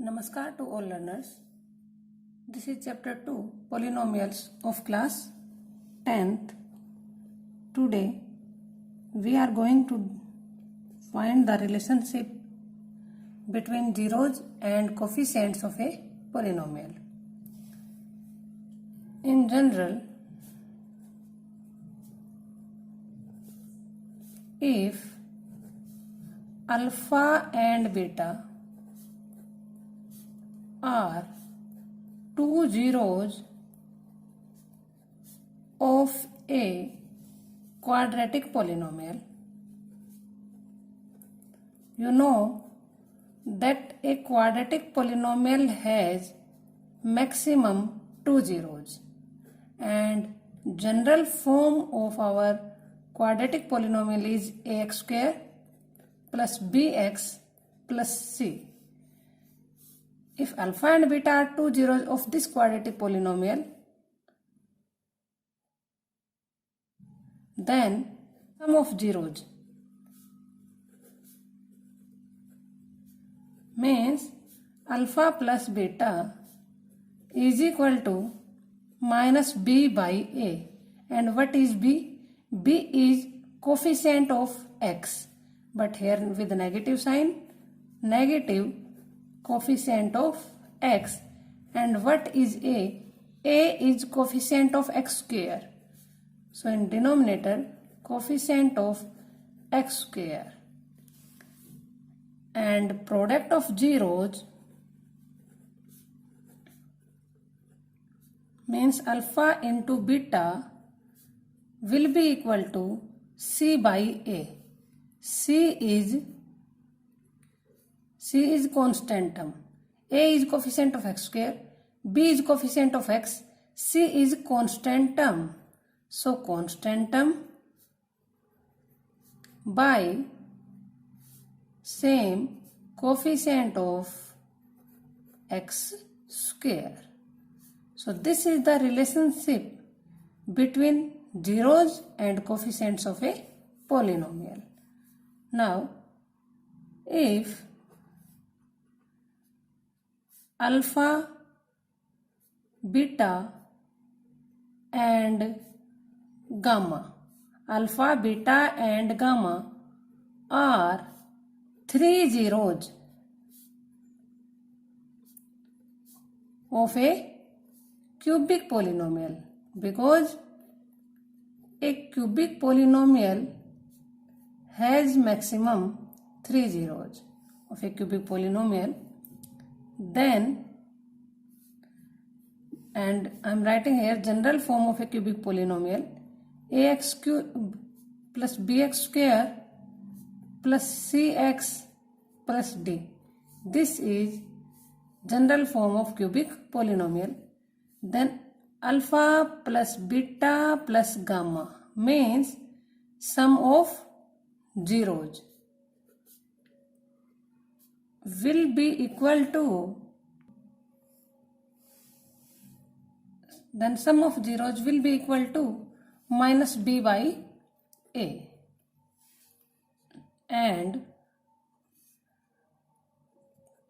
Namaskar to all learners. This is chapter 2 Polynomials of class 10th. Today we are going to find the relationship between zeros and coefficients of a polynomial. In general, if alpha and beta are two zeros of a quadratic polynomial, you know that a quadratic polynomial has maximum two zeros, and general form of our quadratic polynomial is ax square plus bx plus c. If alpha and beta are two zeros of this quadratic polynomial, then sum of zeros means alpha plus beta is equal to minus b by a. And what is b? b is coefficient of x, but here with negative sign, negative coefficient of x. And what is a? A is coefficient of x square. So in denominator, coefficient of x square. And product of zeros means alpha into beta will be equal to c by a. C is constant term. A is coefficient of x square. B is coefficient of x. C is constant term. So constant term by same coefficient of x square. So this is the relationship between zeros and coefficients of a polynomial. Now, if alpha, beta and gamma, alpha, beta and gamma are three zeros of a cubic polynomial, because a cubic polynomial has maximum three zeros of a cubic polynomial, then, and I am writing here general form of a cubic polynomial, ax cube plus bx square plus cx plus d. This is general form of cubic polynomial. Then alpha plus beta plus gamma means sum of zeros will be equal to, then sum of zeros will be equal to minus b by a. And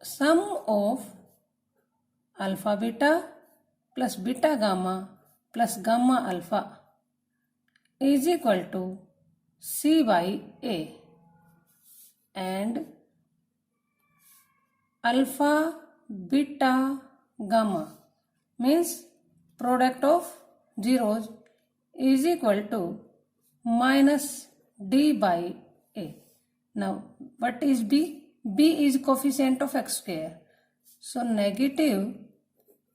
sum of alpha beta plus beta gamma plus gamma alpha is equal to c by a. And alpha beta gamma means product of zeros is equal to minus d by a. Now what is b? b is coefficient of x square. So negative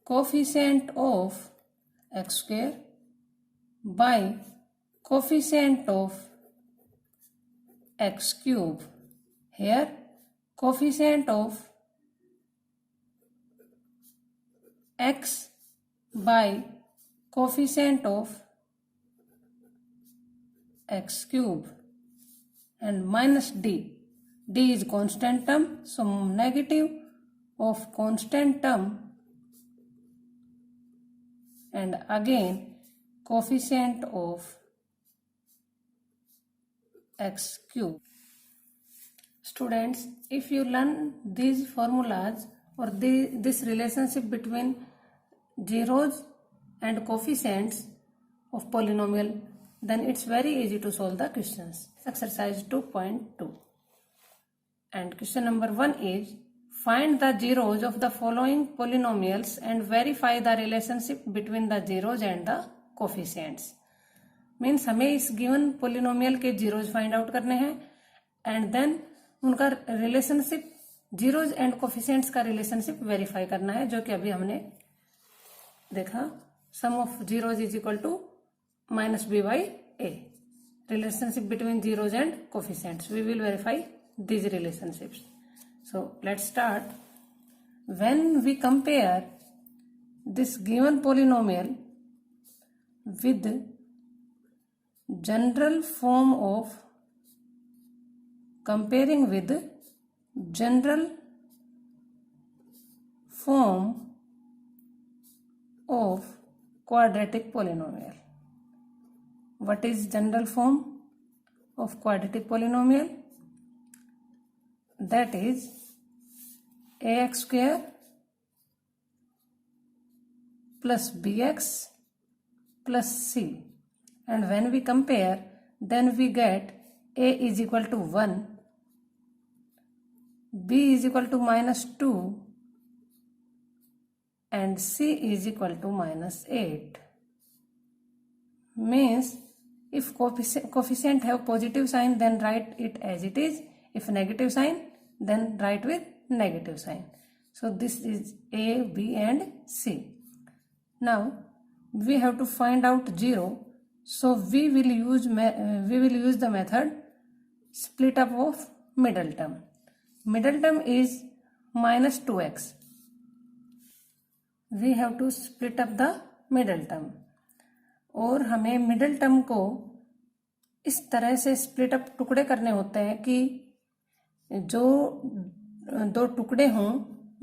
coefficient of x square by coefficient of x cube. Here coefficient of x by coefficient of x cube, and minus d. d is constant term, so negative of constant term, and again coefficient of x cube. Students, if you learn these formulas or this relationship between zeros and coefficients of polynomial, then it's very easy to solve the questions. Exercise 2.2. And question number 1 is, find the zeros of the following polynomials and verify the relationship between the zeros and the coefficients. Means हमें इस given polynomial के zeros find out करने हैं and then उनका relationship zeros and coefficients का relationship verify करना है, जो कि अभी हमने देखा. Sum of zeros is equal to minus b by a. Relationship between zeros and coefficients, we will verify these relationships. So let's start. When we compare this given polynomial with general form of comparing with general form of quadratic polynomial. What is general form of quadratic polynomial? That is ax square plus bx plus c, and when we compare, then we get a is equal to 1, b is equal to minus 2, and c is equal to minus 8. Means if coefficient have positive sign, then write it as it is. If negative sign, then write with negative sign. So this is A, B and C. Now we have to find out 0. So we will use the method split up of middle term. Middle term is minus 2x. We have to split up the middle term. और हमें middle term को इस तरह से split up टुकड़े करने होते हैं कि जो दो टुकड़े हों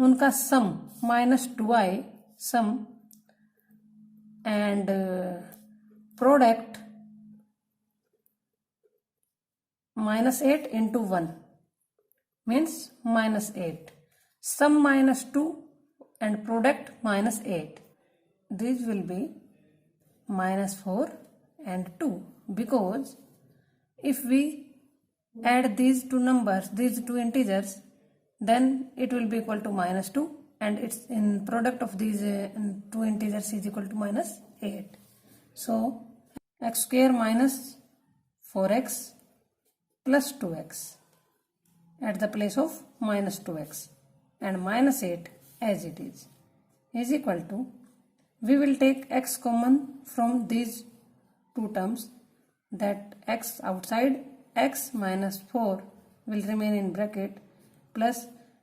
उनका sum -2i sum and product -8 into 1 means -8. Sum -2 and product -8. This will be -4 and 2, because if we add these two numbers, these two integers, then it will be equal to -2, and it's in product of these two integers is equal to -8. So x square minus 4x plus 2x at the place of -2x and -8 as it is equal to, we will take x common from these two terms, that x outside, x minus 4 will remain in bracket, plus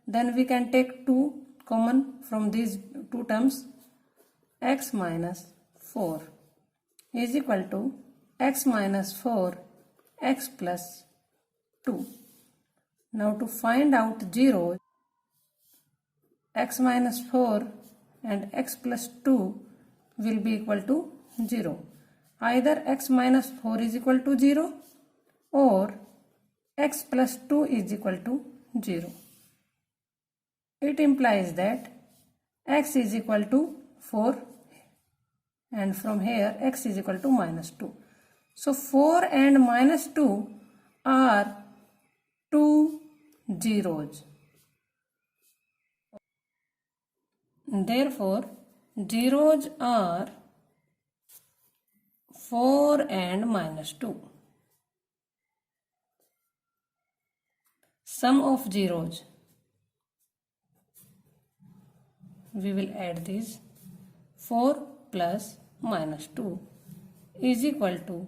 then we can take 2 common from these two terms, x minus 4 is equal to x minus 4 x plus 2. Now to find out 0, x minus 4 and x plus 2 will be equal to 0. Either x minus 4 is equal to 0 or x plus 2 is equal to 0. It implies that x is equal to 4, and from here x is equal to -2. So 4 and -2 are two zeros. Therefore, zeros are 4 and -2. Sum of zeros, we will add these. 4 plus -2 is equal to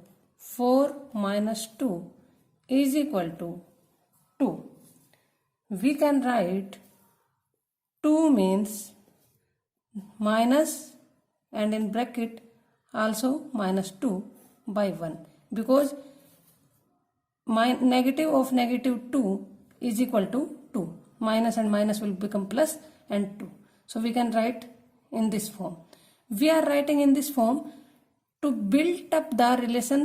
4 minus 2 is equal to 2. We can write 2 means minus and in bracket also -2 by 1, because negative of -2 is equal to 2. Minus and minus will become plus and 2. So we can write in this form. We are writing in this form to build up the relation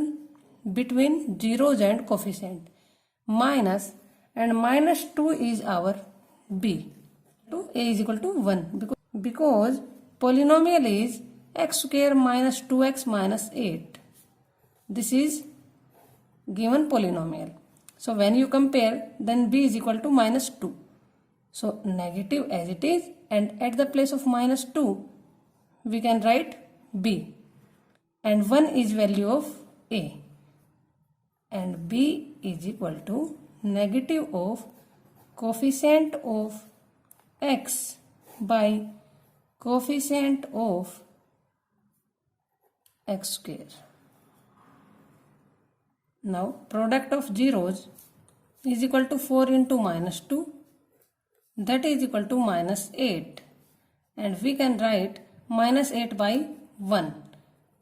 between zeros and coefficient. Minus and -2 is our b, to a is equal to 1 because polynomial is x square minus 2x minus 8. This is given polynomial. So when you compare, then b is equal to minus 2. So negative as it is, and at the place of minus 2 we can write b, and 1 is value of a, and b is equal to negative of coefficient of x by coefficient of x square. Now product of zeros is equal to 4 into minus 2, that is equal to minus 8, and we can write minus 8 by 1,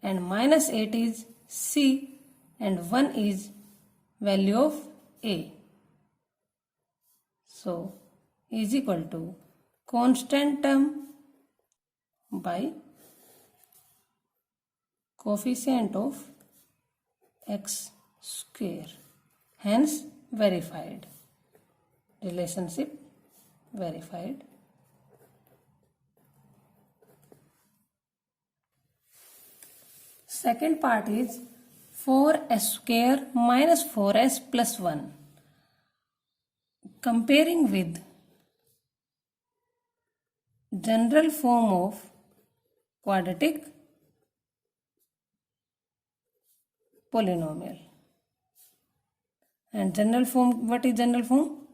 and minus 8 is c and 1 is value of a. So is equal to constant term by coefficient of x square, hence verified. Relationship verified. Second part is 4s square minus 4s plus 1. Comparing with general form of quadratic polynomial. And general form, what is general form?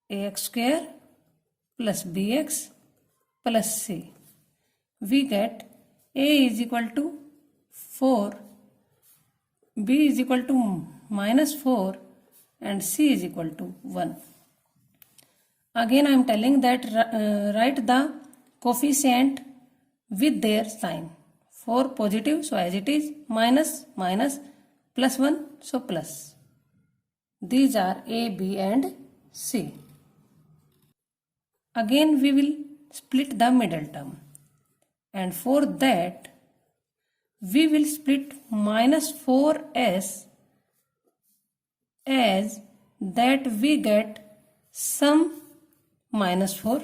Ax square plus bx plus c. We get a is equal to 4, b is equal to minus 4, and c is equal to 1. Again I am telling that write the coefficient with their sign. 4 positive, so as it is, minus minus, plus 1, so plus. These are a, b and c. Again we will split the middle term, and for that we will split minus 4s as that we get sum minus 4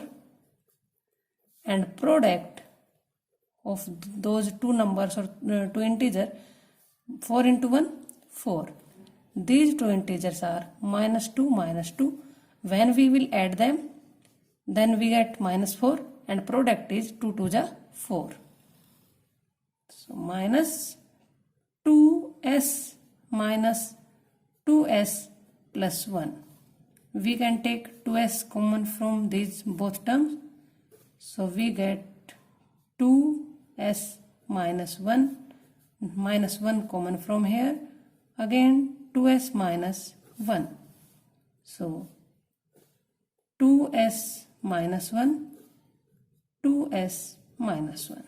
and product of those two numbers or two integers, 4 into 1, 4. These two integers are minus 2, minus 2. When we will add them, then we get minus 4 and product is 2 to the 4. So minus 2s minus 2s plus 1. We can take 2s common from these both terms. So we get 2s minus 1 common from here. Again 2s minus 1. So 2s minus 1, 2s minus 1.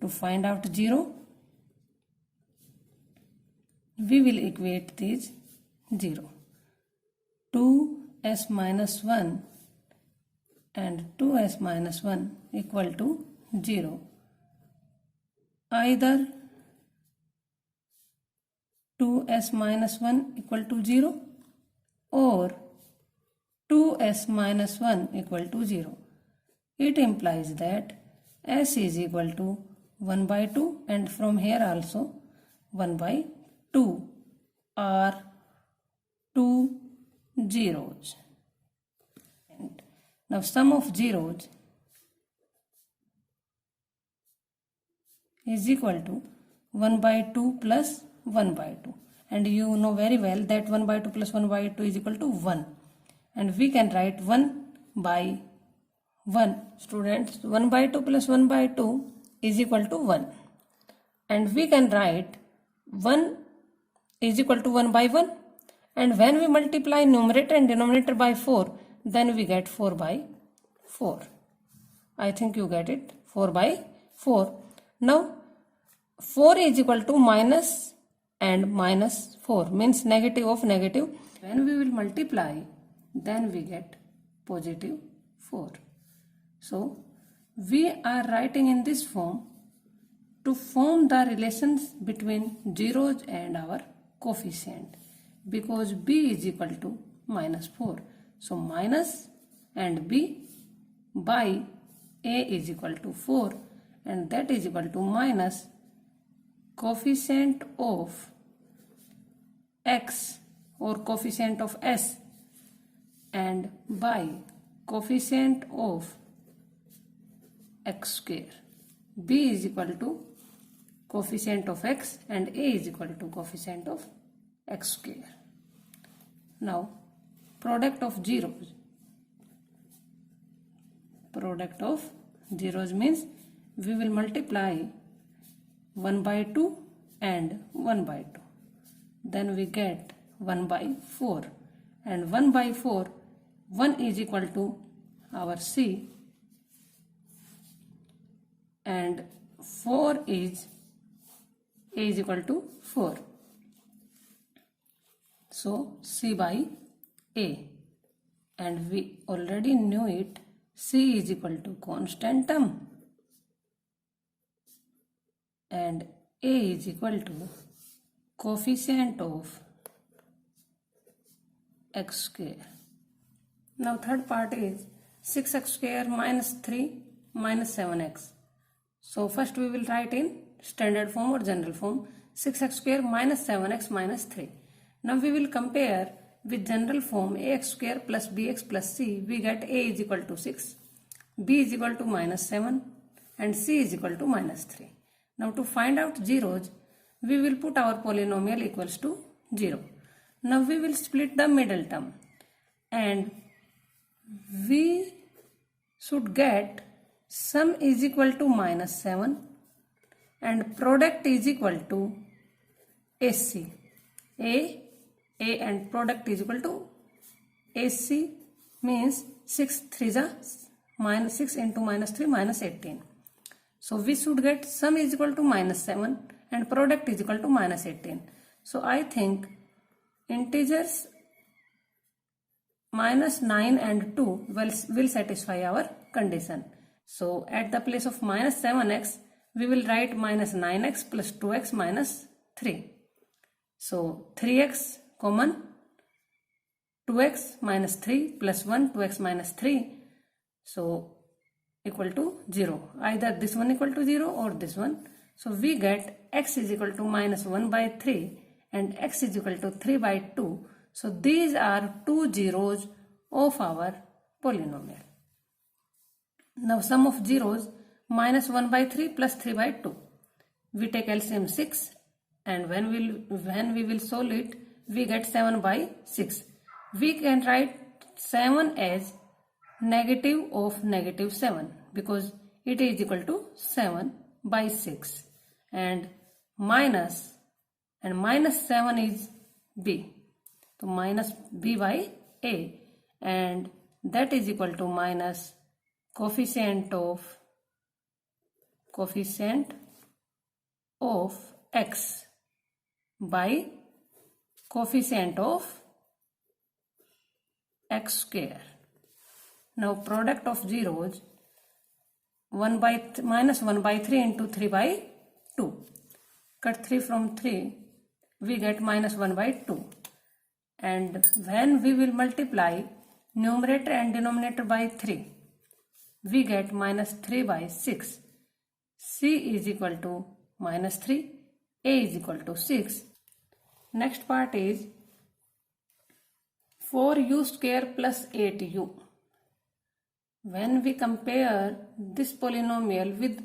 To find out 0, we will equate these 0. 2s minus 1 and 2s minus 1 equal to 0. Either 2s minus 1 equal to 0 or 2s minus 1 equal to 0. It implies that s is equal to 1 by 2, and from here also 1 by 2 are 2 zeros. And now sum of zeros is equal to 1 by 2 plus 1 by 2, and you know very well that 1 by 2 plus 1 by 2 is equal to 1, and we can write 1 by 1. Students, 1 by 2 plus 1 by 2 is equal to 1, and we can write 1 is equal to 1 by 1, and when we multiply numerator and denominator by 4, then we get 4 by 4. I think you get it, 4 by 4. Now 4 is equal to minus and minus 4 means negative of negative. When we will multiply, then we get positive 4. So we are writing in this form to form the relations between zeros and our coefficient, because b is equal to minus 4. So minus and b by a is equal to 4, and that is equal to minus coefficient of x or coefficient of s and by coefficient of x square. B is equal to coefficient of x and a is equal to coefficient of x square. Now product of zeros. Product of zeros means we will multiply 1 by 2 and 1 by 2. Then we get 1 by 4, and 1 by 4, 1 is equal to our C and 4 is A is equal to 4. So C by A, and we already knew it. C is equal to constant term and A is equal to coefficient of x square. Now third part is 6x square minus 3 minus 7x. So first we will write in standard form or general form 6x square minus 7x minus 3. Now we will compare with general form ax square plus bx plus c. We get a is equal to 6, b is equal to minus 7 and c is equal to minus 3. Now to find out zeros, we will put our polynomial equals to 0. Now we will split the middle term and we should get sum is equal to minus 7 and product is equal to AC. A and product is equal to AC means 6 3 minus 6 into minus 3 minus 18. So we should get sum is equal to minus 7 and product is equal to minus 18. So I think integers minus 9 and 2 will satisfy our condition. So at the place of minus 7x, we will write minus 9x plus 2x minus 3. So 3x common, 2x minus 3 plus 1, 2x minus 3. So equal to 0. Either this one equal to 0 or this one. So we get x is equal to minus 1 by 3 and x is equal to 3 by 2. So these are two zeros of our polynomial. Now sum of zeros, minus 1 by 3 plus 3 by 2. We take LCM 6 and when we will solve it, we get 7 by 6. We can write 7 as negative of negative 7 because it is equal to 7 by 6 and minus 7 is b. So minus b by a, and that is equal to minus coefficient of x by coefficient of x square. Now product of zeros, minus 1 by 3 into 3 by 2. Cut 3 from 3, we get minus 1 by 2. And when we will multiply numerator and denominator by 3, we get minus 3 by 6. C is equal to minus 3, A is equal to 6. Next part is 4u square plus 8u. When we compare this polynomial with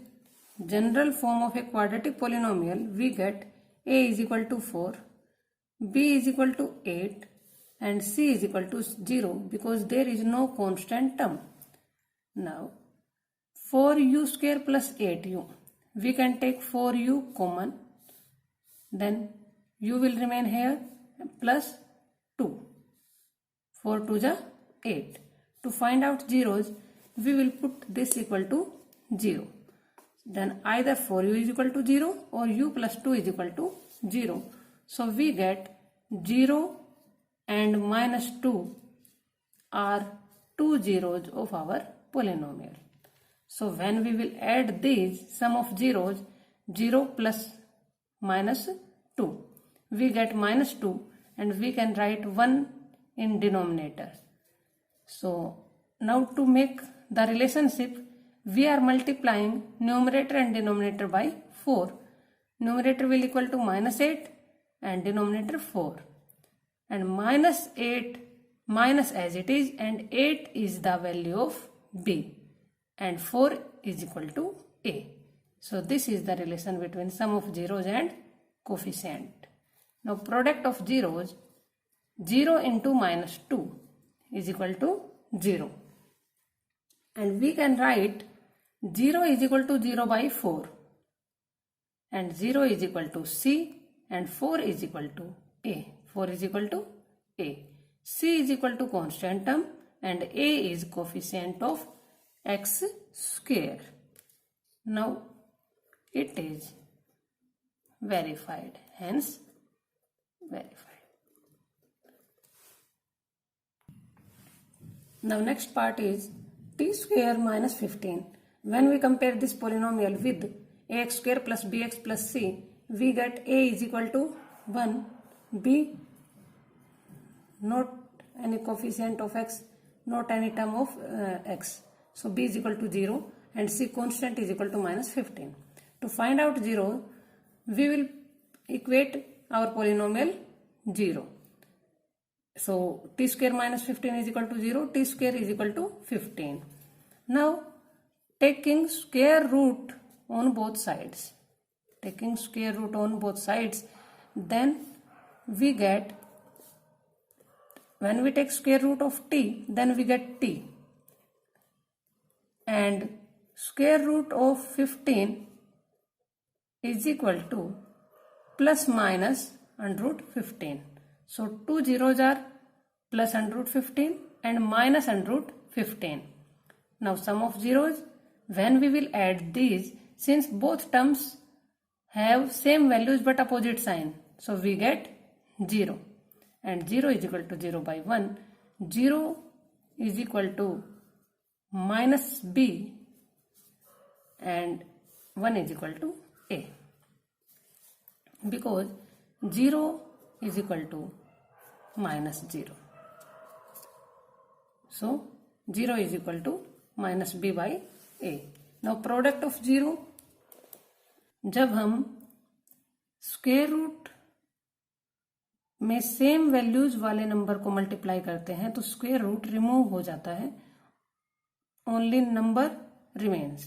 general form of a quadratic polynomial, we get a is equal to 4, b is equal to 8 and c is equal to 0 because there is no constant term. Now 4u square plus 8u, we can take 4u common, then u will remain here plus 2. 4 2 is 8. To find out zeros, we will put this equal to 0. Then either 4u is equal to 0 or u plus 2 is equal to 0. So we get 0 and minus 2 are two zeros of our polynomial. So when we will add these sum of zeros, 0 plus minus 2, we get minus 2 and we can write 1 in denominator. So now to make the relationship, we are multiplying numerator and denominator by 4. Numerator will equal to minus 8 and denominator 4. And minus 8 minus as it is, and 8 is the value of b and 4 is equal to a. So this is the relation between sum of zeros and coefficient. Now product of zeros, 0 into minus 2 is equal to 0. And we can write 0 is equal to 0 by 4. And 0 is equal to c and 4 is equal to a. 4 is equal to a. C is equal to constant term and a is coefficient of x square. Now it is verified, hence verified. Now next part is t square minus 15. When we compare this polynomial with ax square plus bx plus c, we get a is equal to 1, b not any coefficient of x, not any term of x. So b is equal to 0 and c constant is equal to minus 15. To find out 0, we will equate our polynomial 0. So t square minus 15 is equal to 0, t square is equal to 15. Now taking square root on both sides, then we get, when we take square root of t, then we get t. And square root of 15 is equal to plus minus under root 15. So two zeros are plus under root 15 and minus under root 15. Now sum of zeros, when we will add these, since both terms have same values but opposite sign, so we get 0. And 0 is equal to 0 by 1. 0 is equal to minus b and 1 is equal to a. Because 0 is equal to minus 0. So 0 is equal to minus b by a. Now product of 0, जब हम square root में same values वाले number को multiply करते हैं तो square root remove हो जाता है, only number remains.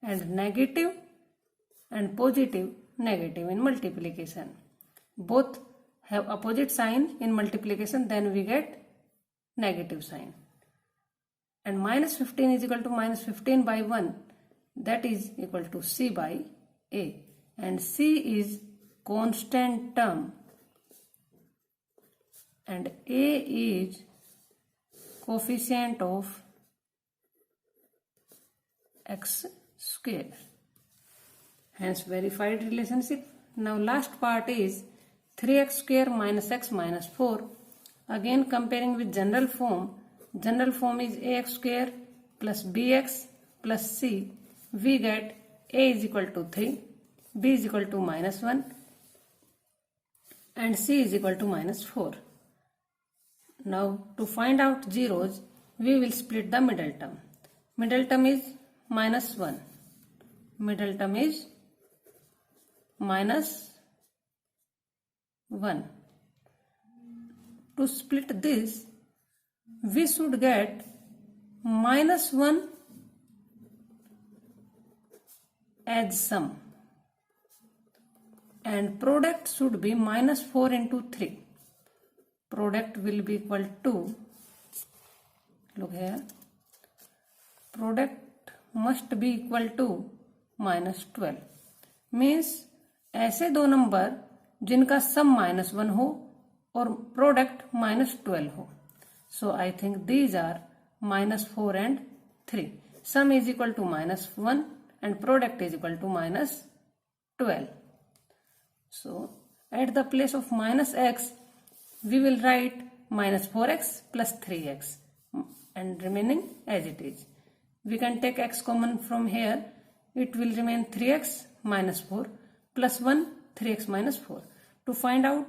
And negative and positive negative in multiplication, both have opposite sign in multiplication, then we get negative sign. And minus 15 is equal to minus 15 by 1, that is equal to c by a. And c is constant term and a is coefficient of x square, hence verified relationship. Now last part is 3x square minus x minus 4. Again comparing with general form. General form is ax square plus bx plus c. We get a is equal to 3, b is equal to minus 1 and c is equal to minus 4. Now to find out zeros, we will split the middle term. Middle term is minus 1. Middle term is minus 1. To split this, we should get minus 1 as sum and product should be minus 4 into 3. Product will be equal to, look here, product must be equal to minus 12. Means ऐसे दो number जिनका सम minus 1 हो और product minus 12 हो. So I think these are minus 4 and 3. Sum is equal to minus 1 and product is equal to minus 12. So at the place of minus x, we will write minus 4x plus 3x and remaining as it is. We can take x common from here. It will remain 3x minus 4 plus 1 3x minus 4. To find out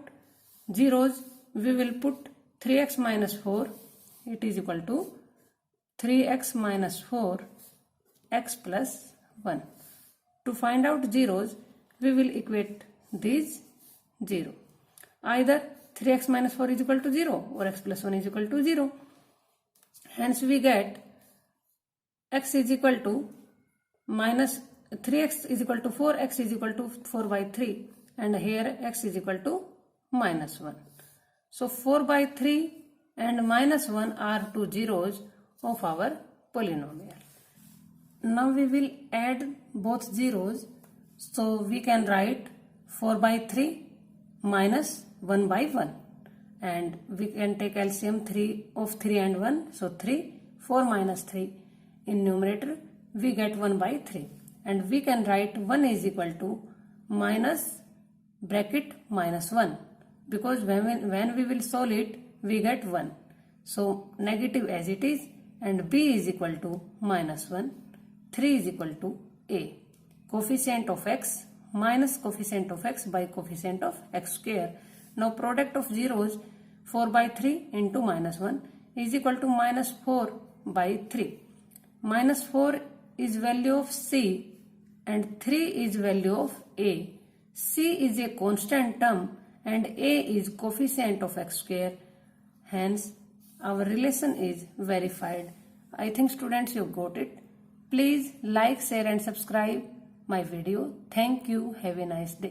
zeros, we will put 3x minus 4. It is equal to 3x minus 4 x plus 1. To find out zeros, we will equate these 0. Either 3x minus 4 is equal to 0 or x plus 1 is equal to 0. Hence we get x is equal to minus 3x is equal to 4, x is equal to 4 by 3, and here x is equal to minus 1. So 4 by 3 and minus 1 are two zeros of our polynomial. Now we will add both zeros, so we can write 4 by 3 minus 1 by 1, and we can take LCM 3 of 3 and 1, so 3, 4 minus 3 in numerator we get 1 by 3, and we can write 1 is equal to minus bracket minus 1, because when we will solve it we get 1, so negative as it is, and b is equal to minus 1, 3 is equal to a. Coefficient of x minus coefficient of x by coefficient of x square. Now product of zeros, 4 by 3 into minus 1 is equal to minus 4 by 3. Minus 4 is value of c and 3 is value of a. C is a constant term and a is coefficient of x square. Hence our relation is verified. I think students you got it. Please like, share and subscribe my video. Thank you. Have a nice day.